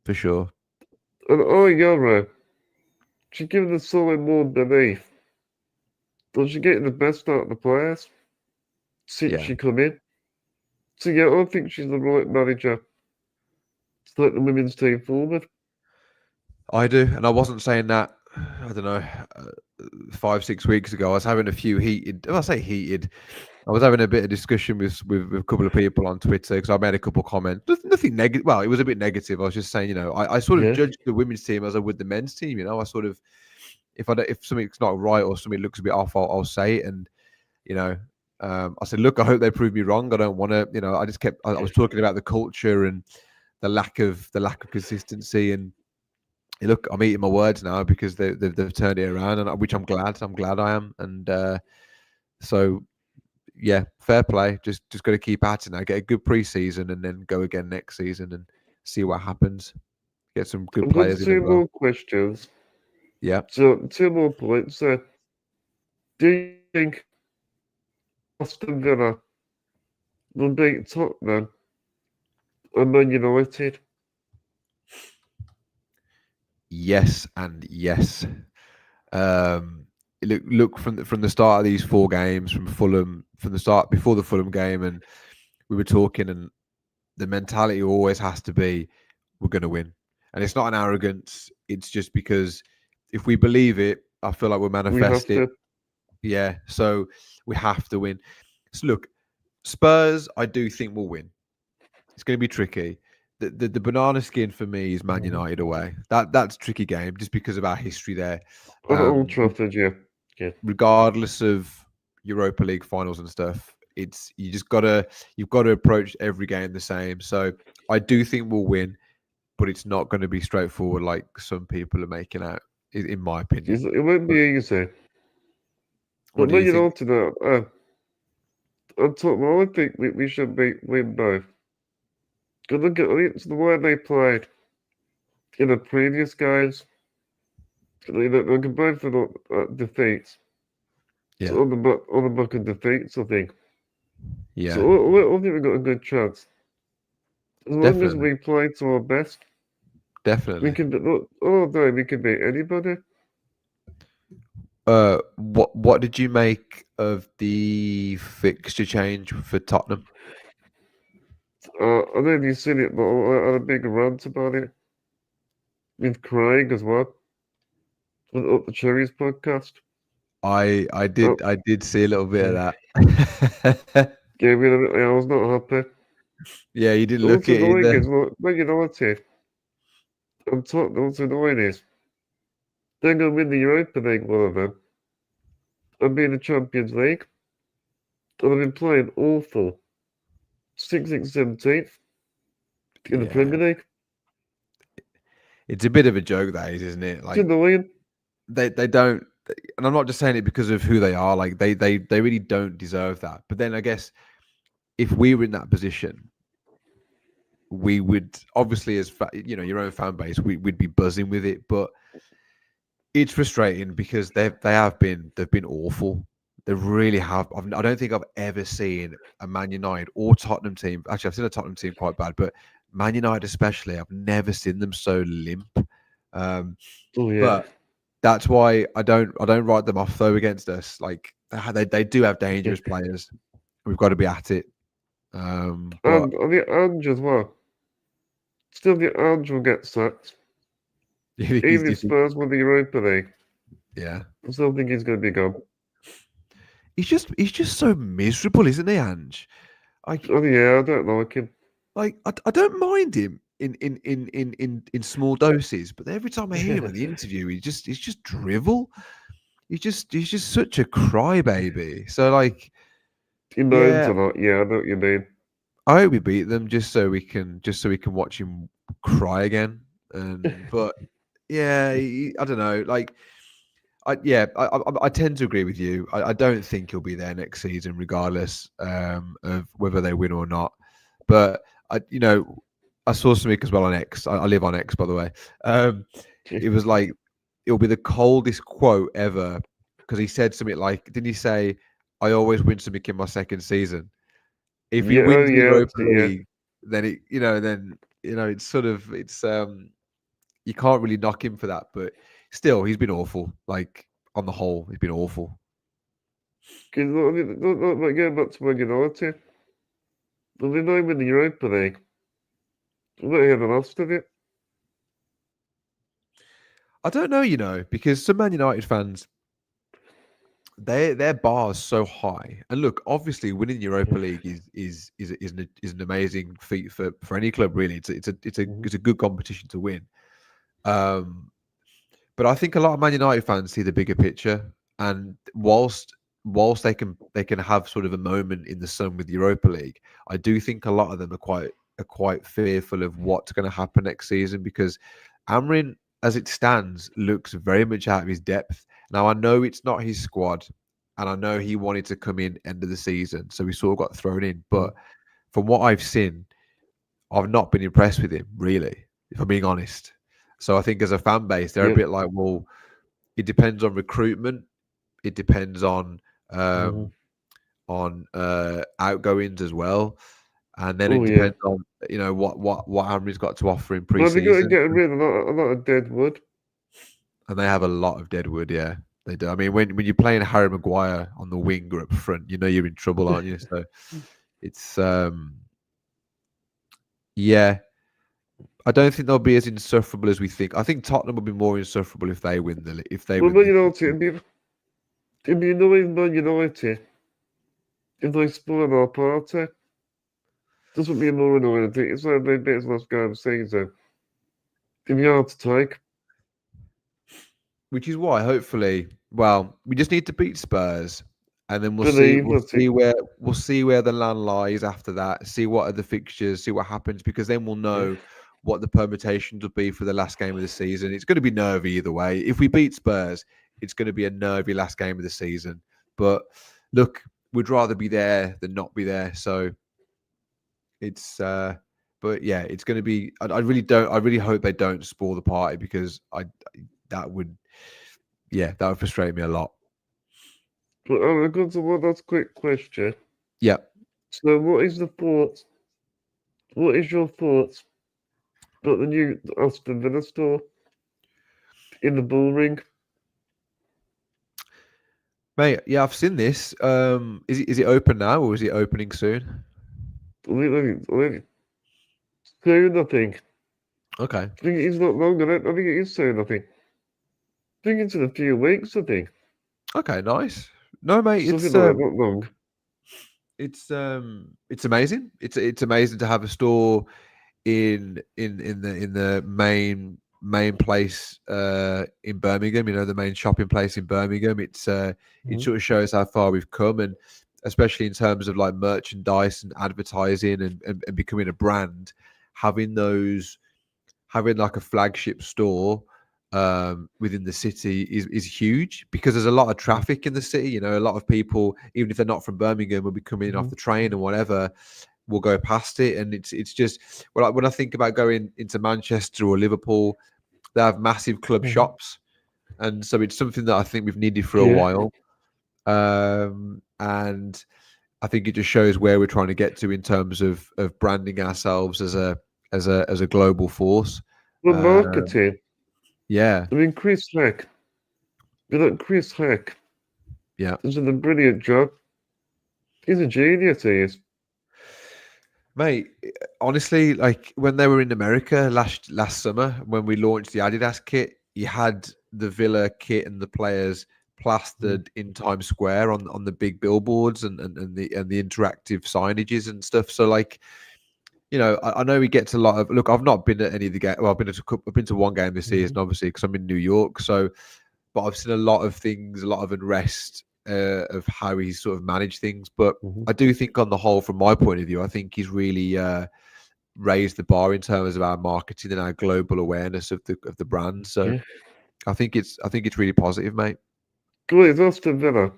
for sure. And Yara, she's given the solid more belief. But she's getting the best out of the players since she come in. So I think she's the right manager to take the women's team forward. I do, and I wasn't saying that. I don't know, 5-6 weeks ago. I was having a few heated. I say heated. I was having a bit of discussion with a couple of people on Twitter because I made a couple of comments. Nothing negative. Well, it was a bit negative. I was just saying, I sort of judge the women's team as I would the men's team. I sort of, if something's not right or something looks a bit off, I'll say it. And I said, look, I hope they prove me wrong. I don't want to. I just kept. I was talking about the culture and the lack of consistency. And look, I'm eating my words now because they've turned it around, and which I'm glad. I'm glad I am. And so. Yeah, fair play. Just got to keep at it now. Get a good pre-season and then go again next season and see what happens. Get some good players in. Two more questions. Yeah. So 2 more points. Do you think Aston Villa will beat Tottenham and Man United? Yes and yes. Look from the start of these 4 games from Fulham, from the start before the Fulham game, and we were talking, and the mentality always has to be we're going to win, and it's not an arrogance. It's just because if we believe it, I feel like we'll manifest it. Yeah, so we have to win. So look, Spurs, I do think will win. It's going to be tricky. The banana skin for me is Man United away. That's a tricky game just because of our history there. Old Trafford, yeah. Regardless of Europa League finals and stuff, you've got to approach every game the same. So I do think we'll win, but it's not going to be straightforward like some people are making out, in my opinion. It won't be easy. What do you think? I think we should win both. Look at the way they played in the previous games. They can both have defeats. Yeah. So on the back of defeats, I think. Yeah. So I think we've got a good chance. As long as we play to our best. Definitely. We can beat anybody. What did you make of the fixture change for Tottenham? I don't know if you've seen it, but I had a big rant about it with Craig as well. Up the Cherries podcast. I did see a little bit of that. Yeah, I was not happy. Yeah, you didn't look at it. Man United and Tottenham's annoying is they're going to win the Europa League, one of them, and be in the Champions League. And they've been playing awful. 16th, 17th in the Premier League. It's a bit of a joke, that is, isn't it? Like, it's annoying. They don't, and I'm not just saying it because of who they are. Like they really don't deserve that. But then I guess if we were in that position, we would obviously, as your own fan base, we'd be buzzing with it. But it's frustrating because they've been awful. They really have. I don't think I've ever seen a Man United or Tottenham team. Actually, I've seen a Tottenham team quite bad, but Man United especially, I've never seen them so limp. But That's why I don't write them off though against us. Like they do have dangerous players. We've got to be at it. But And the Ange as well. Still, the Ange will get sacked. Even if Spurs win the Europa League, yeah, I still think he's going to be gone. he's just so miserable, isn't he, Ange? Like, Oh yeah, I don't like him. like I don't mind him in small doses, but every time I hear him in the interview, he's just drivel. He's just such a crybaby. So like, He moans a lot. Yeah, I know what you mean. I hope we beat them just so we can watch him cry again. But yeah, I don't know. Like, I tend to agree with you. I don't think he'll be there next season, regardless of whether they win or not. But I saw something as well on X. I live on X, by the way. It was like, it'll be the coldest quote ever, because he said something like, didn't he say, "I always win something in my second season"? If he wins the Europa League, then it's sort of you can't really knock him for that. But still, he's been awful. Like, on the whole, he's been awful. Because going back to Man United, well, they know win the Europa League. What are the last of it? I don't know, because some Man United fans, their bar's so high. And look, obviously, winning the Europa League is an amazing feat for any club. Really, it's a good competition to win. But I think a lot of Man United fans see the bigger picture, and whilst they can have sort of a moment in the sun with the Europa League, I do think a lot of them are quite fearful of what's going to happen next season, because Amrin, as it stands, looks very much out of his depth. Now, I know it's not his squad, and I know he wanted to come in end of the season, so he sort of got thrown in. But from what I've seen, I've not been impressed with him, really, if I'm being honest. So I think as a fan base, they're a bit like, well, it depends on recruitment. It depends on outgoings as well. And then it depends on, what Amri's got to offer in pre-season. Well, they're getting rid of a lot of dead wood. And they have a lot of dead wood, yeah. They do. I mean, when you're playing Harry Maguire on the wing or up front, you're in trouble, aren't you? So it's yeah. I don't think they'll be as insufferable as we think. I think Tottenham will be more insufferable if they win the win. It'd be annoying Man United if they spoil our party. This would be more annoying. I think it's like they bit last game of the season. It'd be hard to take. Which is why, hopefully, we just need to beat Spurs, and then we'll see where the land lies after that. See what are the fixtures, see what happens, because then we'll know what the permutations will be for the last game of the season. It's going to be nervy either way. If we beat Spurs, it's going to be a nervy last game of the season. But look, we'd rather be there than not be there. So it's, but yeah, it's going to be. I really hope they don't spoil the party, because that would frustrate me a lot. But I've got that's a quick question. Yeah. So, what is your thoughts about the new Aston Villa store in the Bull Ring? Mate, yeah, I've seen this. Is it open now, or is it opening soon? Soon, I think. Okay. I think it is not long. I think it is soon, I think. I think it's in a few weeks, I think. Okay, nice. No, mate, it's not long. It's amazing. It's amazing to have a store in the main place in Birmingham. The main shopping place in Birmingham. It sort of shows how far we've come, and especially in terms of like merchandise and advertising and becoming a brand. Having like a flagship store within the city is huge, because there's a lot of traffic in the city. A lot of people, even if they're not from Birmingham, will be coming in off the train and whatever, will go past it. And it's just, well, when I think about going into Manchester or Liverpool, they have massive club shops, and so it's something that I think we've needed for a while. And I think it just shows where we're trying to get to in terms of branding ourselves as a global force. Well, marketing. Yeah. I mean, Chris Heck, But Chris Heck Yeah. has done a brilliant job. He's a genius, he is. Mate, honestly, like when they were in America last summer, when we launched the Adidas kit, you had the Villa kit and the players plastered in Times Square on the big billboards and the interactive signages and stuff. So like, you know, I know he gets a lot of look. I've not been at any of the game. Well, I've been to one game this season, obviously, because I'm in New York. So, but I've seen a lot of things, a lot of unrest of how he's sort of managed things. But I do think, on the whole, from my point of view, I think he's really raised the bar in terms of our marketing and our global awareness of the brand. So, I think it's really positive, mate. Well, it's Aston Villa.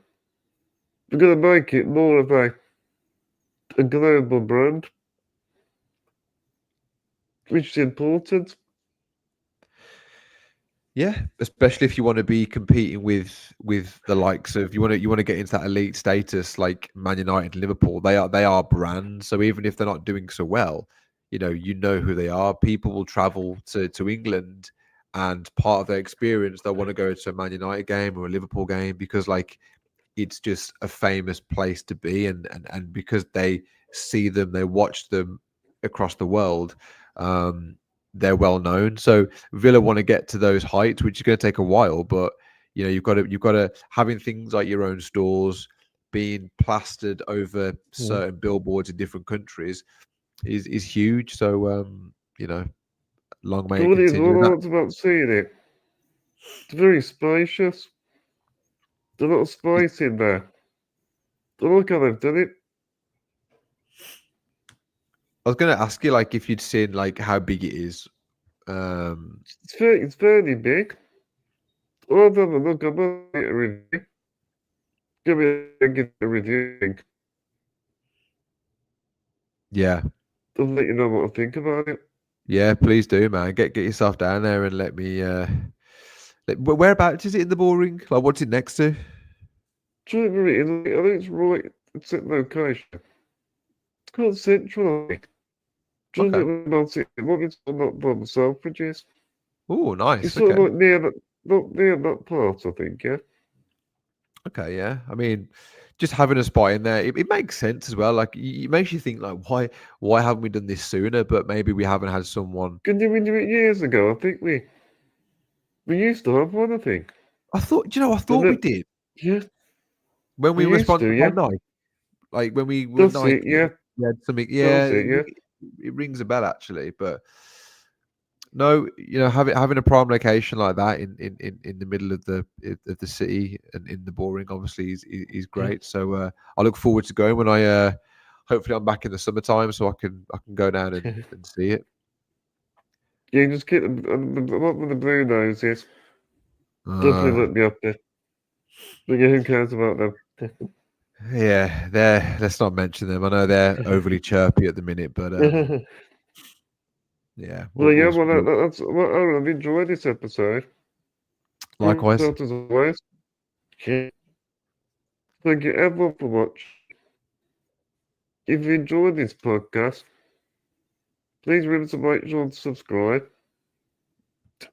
We're going to make it more of a global brand, which is important. Yeah, especially if you want to be competing with the likes of you want to get into that elite status like Man United, Liverpool. They are brands. So even if they're not doing so well, you know who they are. People will travel to England, and part of their experience they'll want to go to a Man United game or a Liverpool game because like it's just a famous place to be, and because they see them, they watch them across the world. They're well known. So Villa want to get to those heights, which is going to take a while. But you know, you've got to having things like your own stores being plastered over certain billboards in different countries is huge. So you know, long may it What is continue. what I want about seeing it? It's very spacious. There's a lot of space in there. I like how they've done it. I was going to ask you, like, if you'd seen like how big it is. It's fairly big. I'll have a look. I'm going to get a review. Give me a review. Yeah. I'll let you know what I think about it. Yeah, please do, man. Get yourself down there and let me. Whereabouts is it in the boring? Like, what's it next to? Try to read it. I think it's right. It's at location. It's called Central, I think. Try to Okay. get about it. What it's not by the Selfridges. Oh, nice. It's sort Okay. of like near that, not near that part, I think, yeah. Okay, yeah. I mean, just having a spot in there, it makes sense as well. Like, it makes you think, like, why haven't we done this sooner? But maybe we haven't had someone. Can you do it years ago? I think we used to have one, I think. I thought we did Yeah. when we We were used to, sponsored yeah. by Nike. Like when we were That's Nike, it, yeah. we had something. Yeah, That's it, yeah. it rings a bell actually, but. No, you know, having a prime location like that in the middle of the city and in the boring, obviously, is great. So I look forward to going when I hopefully I'm back in the summertime, so I can go down and see it. Yeah, just keep them. What with the blue noses? Definitely let me up there. But yeah, who cares about them? Yeah, let's not mention them. I know they're overly chirpy at the minute, but yeah. Well, yeah, that's well, I've enjoyed this episode. Likewise. As always. Yeah. Thank you everyone for watching. If you enjoyed this podcast, please remember to make sure to subscribe.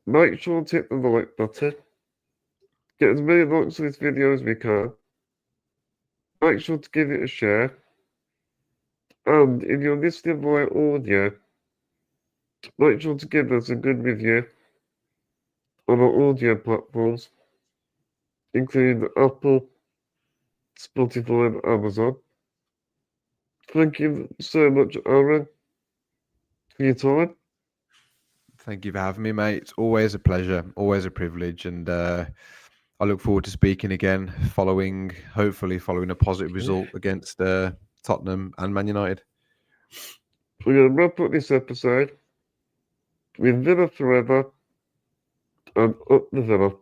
Make sure to hit the like button. Get as many likes on this video as we can. Make sure to give it a share. And if you're listening via audio, make sure to give us a good review on our audio platforms, including Apple, Spotify, and Amazon. Thank you so much, Aaron, for your time. Thank you for having me, mate. It's always a pleasure, always a privilege, and I look forward to speaking again, hopefully following a positive result against Tottenham and Man United. We're going to wrap up this episode with Villa forever and up the Villa.